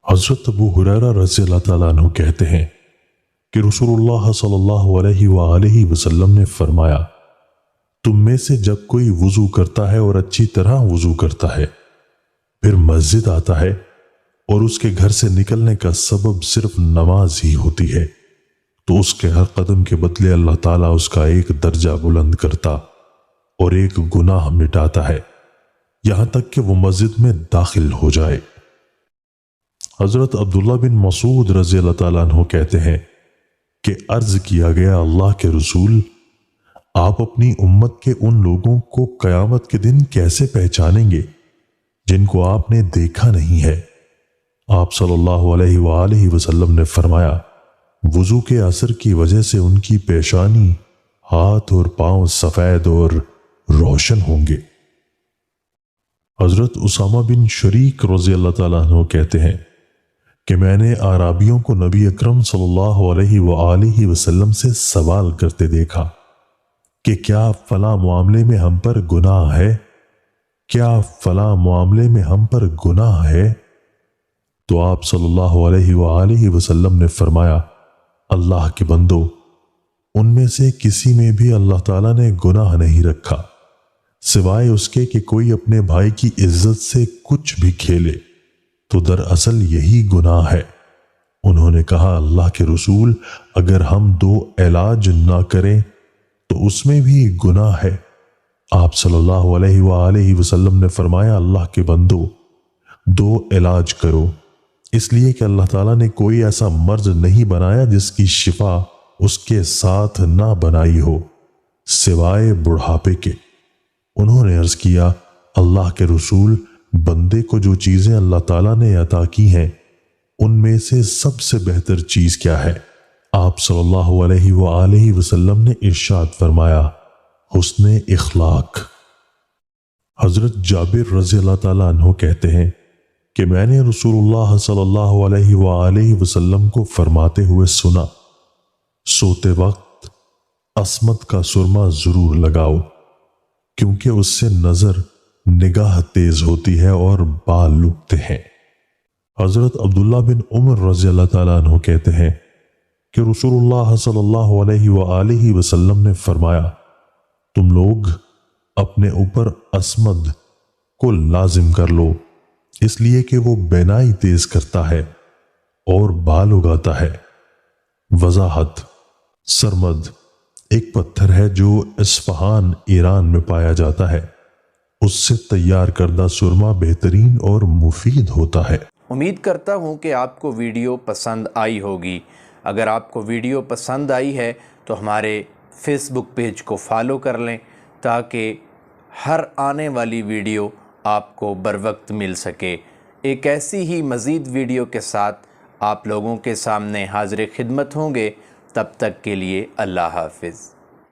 हज़रत अबू हुरैरा रज़ी अल्लाह ताला अन्हु कहते हैं कि रसूलुल्लाह सल्लल्लाहु अलैहि वसल्लम ने फरमाया, तुम में से जब कोई वुज़ू करता है और अच्छी तरह वुज़ू करता है, फिर मस्जिद आता है और उसके घर से निकलने का सबब सिर्फ नमाज ही होती है, तो उसके हर कदम के बदले अल्लाह ताला उसका एक दर्जा बुलंद करता और एक गुनाह मिटाता है, यहां तक कि वो मस्जिद में दाखिल हो जाए। हजरत अब्दुल्ला बिन मसूद रज़ी अल्लाह ताला अन्हु कहते हैं कि अर्ज किया गया, अल्लाह के रसूल, आप अपनी उम्मत के उन लोगों को कयामत के दिन कैसे पहचानेंगे जिनको आपने देखा नहीं है? आप सल्लल्लाहु अलैहि वसल्लम ने फरमाया, वुजू के असर की वजह से उनकी पेशानी, हाथ और पांव सफेद और रोशन होंगे। हजरत उसामा बिन शरीक रज़ी अल्लाह ताला अन्हु कहते हैं कि मैंने आराबियों को नबी अकरम सल्लल्लाहु अलैहि वसल्लम से सवाल करते देखा कि क्या फला मामले में हम पर गुनाह है, क्या फला मामले में हम पर गुनाह है? तो आप सल्लल्लाहु अलैहि वसल्लम ने फरमाया, अल्लाह के बंदो, उनमें से किसी में भी अल्लाह ताला ने गुनाह नहीं रखा सिवाय उसके कि कोई अपने भाई की इज्जत से कुछ भी खेले, तो दरअसल यही गुनाह है। उन्होंने कहा, अल्लाह के रसूल, अगर हम दो इलाज ना करें तो उसमें भी गुनाह है। आप सल्लल्लाहु अलैहि वसल्लम ने फरमाया, अल्लाह के बंदो, दो इलाज करो, इसलिए कि अल्लाह ताला ने कोई ऐसा मर्ज नहीं बनाया जिसकी शिफा उसके साथ ना बनाई हो सिवाय बुढ़ापे के। उन्होंने अर्ज किया, अल्लाह के रसूल, बंदे को जो चीजें अल्लाह ताला ने अता की हैं उनमें से सबसे बेहतर चीज क्या है? आप सल्लल्लाहु अलैहि वसल्लम ने इरशाद फरमाया, हुस्ने इखलाक। हजरत जाबिर रज़ी अल्लाह ताला अन्हु कहते हैं कि मैंने रसूलुल्लाह सल्लल्लाहु अलैहि वसल्लम को फरमाते हुए सुना, सोते वक्त अस्मत का सुरमा जरूर लगाओ, क्योंकि उससे नजर निगाह तेज होती है और बाल लुकते हैं। हजरत अब्दुल्ला बिन उमर रज़ी अल्लाह ताला अन्हु कहते हैं कि रसूलुल्लाह सल्लल्लाहु अलैहि वसल्लम ने फरमाया, तुम लोग अपने ऊपर अस्मद को लाजिम कर लो, इसलिए कि वो बेनाई तेज करता है और बाल उगाता है। वजाहत, सरमद एक पत्थर है जो इस्फहान ईरान में पाया जाता है, उससे तैयार करदा सुरमा बेहतरीन और मुफीद होता है। उम्मीद करता हूँ कि आपको वीडियो पसंद आई होगी। अगर आपको वीडियो पसंद आई है तो हमारे फेसबुक पेज को फॉलो कर लें ताकि हर आने वाली वीडियो आपको बरवक्त मिल सके। एक ऐसी ही मज़ीद वीडियो के साथ आप लोगों के सामने हाज़िर खिदमत होंगे। तब तक के लिए अल्लाह हाफ़िज़।